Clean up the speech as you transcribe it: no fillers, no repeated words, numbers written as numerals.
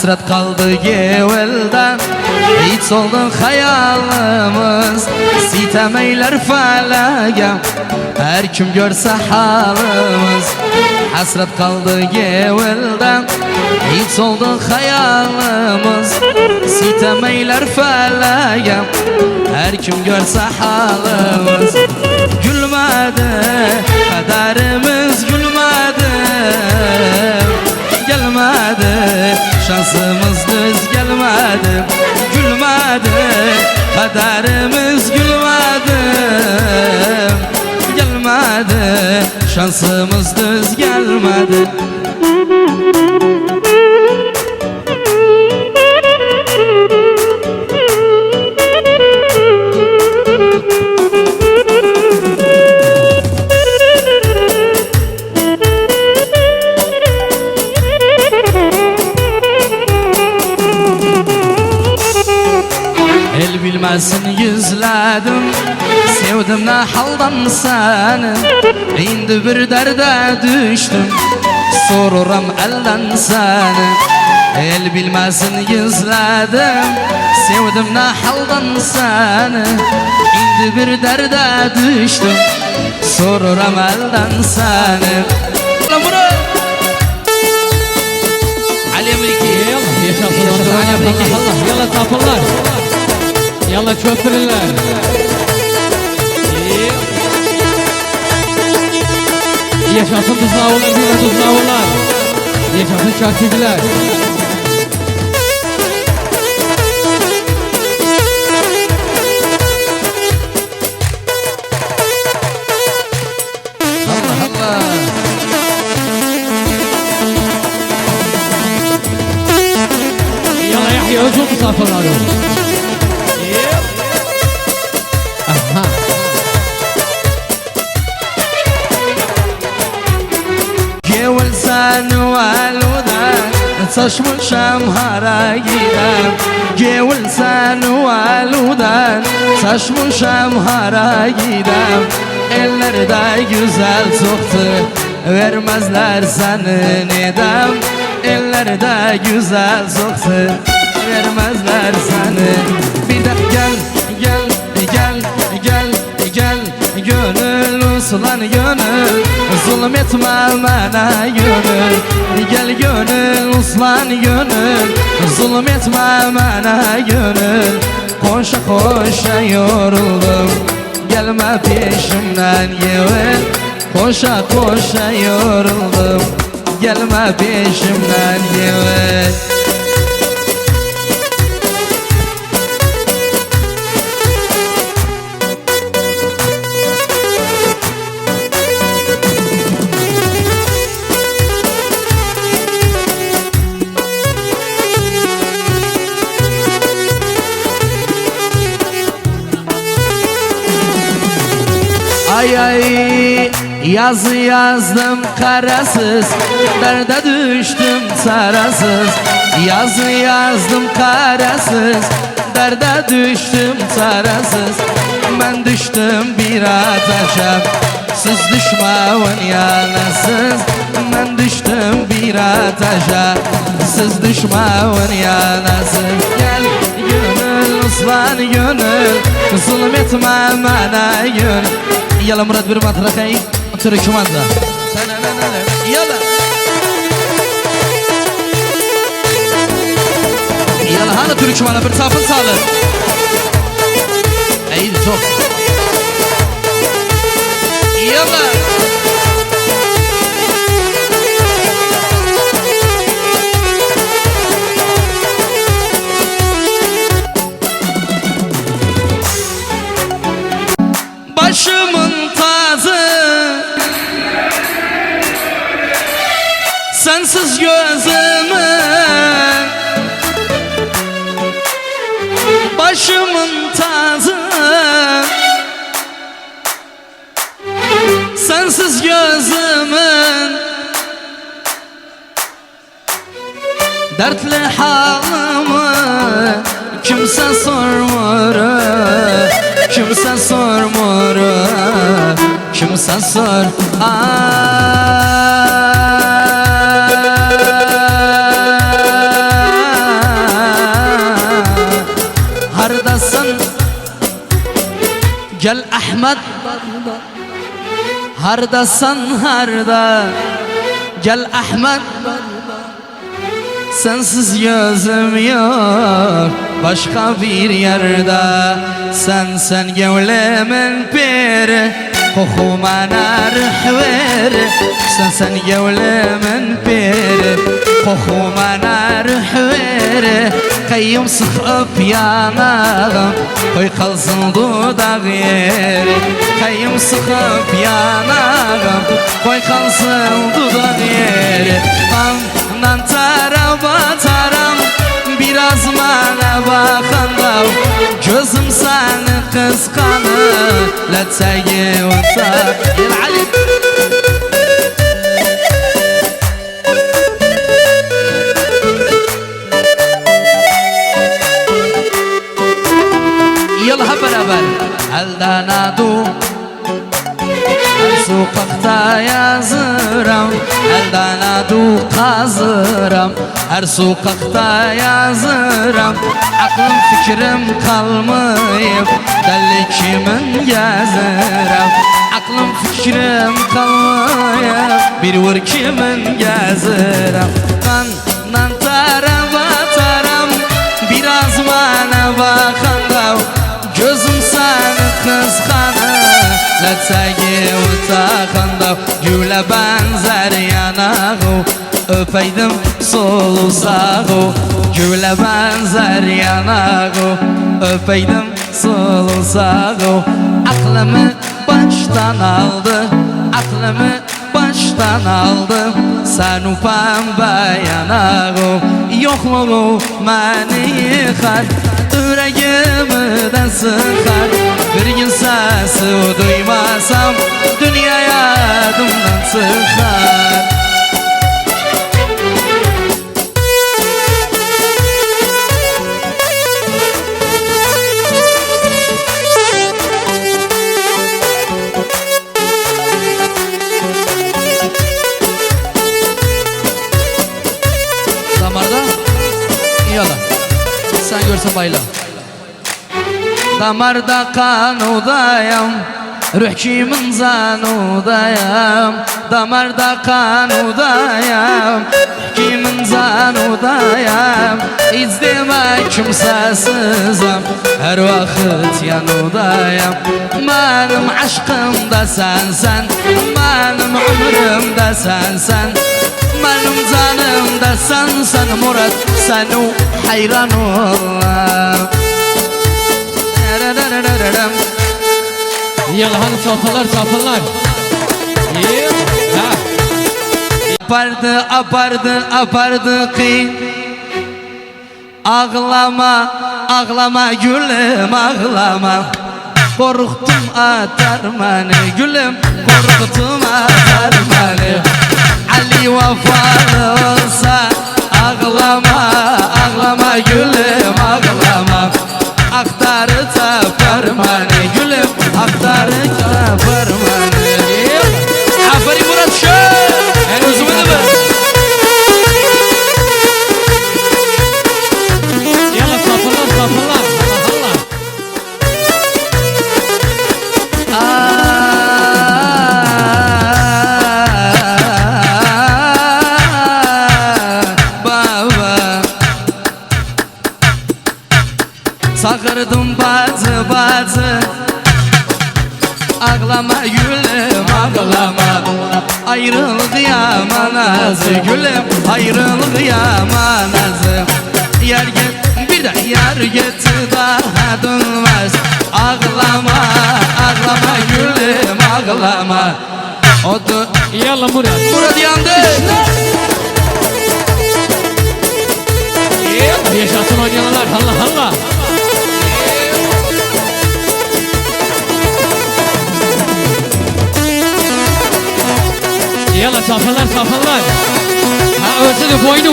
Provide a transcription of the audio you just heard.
Hasret kaldı evvelden, hiç oldu hayalimiz. Sitem eyler felagem, her kim görse halimiz. Hasret kaldı evvelden, hiç oldu hayalimiz. Sitem eyler felagem, her kim görse halimiz. Gülmedi kaderimiz, gülmedi, gelmedi şansımız düz gelmedi. Gülmedi kaderimiz, gülmedi, gelmedi şansımız düz gelmedi. El bilmesin yüzledim, sevdim ne haldan seni. Şimdi bir derde düştüm, soruram elden seni. El bilmesin yüzledim, sevdim ne haldan seni. Şimdi bir derde düştüm, soruram elden seni. Ali Emriki, yaşasın Ali Emriki. Yalla tapırlar, yalla çöpürürler. Yaşasın tuzlağılar, bir de tuzlağılar. Yaşasın çarşıcılar. Allah Allah. Yalla Yahya özür misafirleri. Aha. Gevul sen valudan, saçmışam hara gidem. Gevul sen valudan, saçmışam hara gidem. Ellerde güzel soktu, vermezler senin edem. Ellerde güzel soktu, vermezler seni. Bir de gel, gel, gel, gel, gel, gönül usulan gönül, zulüm etme bana gönül. Gel gönül uslan gönül, zulüm etme bana gönül. Koşa koşa yoruldum, gelme peşimden gevvel. Koşa koşa yoruldum, gelme peşimden gevvel. Ay ay, yazı yazdım karasız, derde düştüm çarasız. Yazı yazdım karasız, derde düştüm çarasız. Ben düştüm bir ateşe, siz düşmeyin yanasız. Ben düştüm bir ateşe, siz düşmeyin yanasız. Gel gönül uslan gönül, zulüm etme bana gönül. Yalla Murat bir matrakayı Türk manda. Yalla. Yalla hana Türk manda bir safın sağlık. İyi çok. Yalla. Başımın tacı, sensiz gözümün. Başımın tacı, sensiz gözümün. Dertli halımı kimse sormur, kimse sormur, kimse sor. Ahmet hardasan harda Gel Ahmet Sensiz gözüm yok başka bir yerde Sen gevlemin peri Kokuman arhver Sen gevlemin peri Kokuman arhver Kayyum sıkıp yanağım Koy kalsın dudak yeri Kayyum sıkıp yanağım Koy kalsın dudak yeri Nan taraba taram Biraz bana bakanda Gözüm seni kıskanır Let'e uta Ali Yalha beraber Elden adu Sokakta yazıram Elden adu kazıram Her sokakta yazıram Aklım fikrim kalmayıp Deli kimin geziram Aklım fikrim kalmayıp Bir vur kimin geziram Nan tarama taram Biraz bana bakanda Gözüm seni kıskanır Let'e utakanda Güle benzer yanağı Öpeydim solu sağı Güle benzer yanağı Öpeydim solu sağı Aklımı baştan aldı Aklımı baştan aldı Sen pembe yanağı Yokluğu beni yıkar Yüreğimden sıkar Bir gün sesi duymasam Dünya yadımdan çıkar Damarda Yala Sen görsen bayla Damarda kanudayam Ruh kimin zanudayam Damarda kanudayam Kimin zanudayam İzleme kimsesizim Her vakit yanudayam Benim aşkım da sensen Benim ömrüm de sensen Benim canım da sensen Murat seni hayran olam Yalla hadi çapallar Apardı ki Ağlama gülüm ağlama Korktum atar beni gülüm Korktum atar beni Ali vefalı olsa Ağlama gülüm ağlama Aktarı tapar beni gülüm Aktarı tapar beni Aferin Murat şöyle En uzun mu? Yalla çapallar Sakırdım bazı Ağlama gülüm ağlama Ayrılık yaman azı gülüm Ayrılık yaman azı Yer git bir de yer git daha dönmez Ağlama gülüm ağlama Odur Yalla Murat yandı Yaşasın oynayanlar halla Yalla çapallar Ha özünü boynu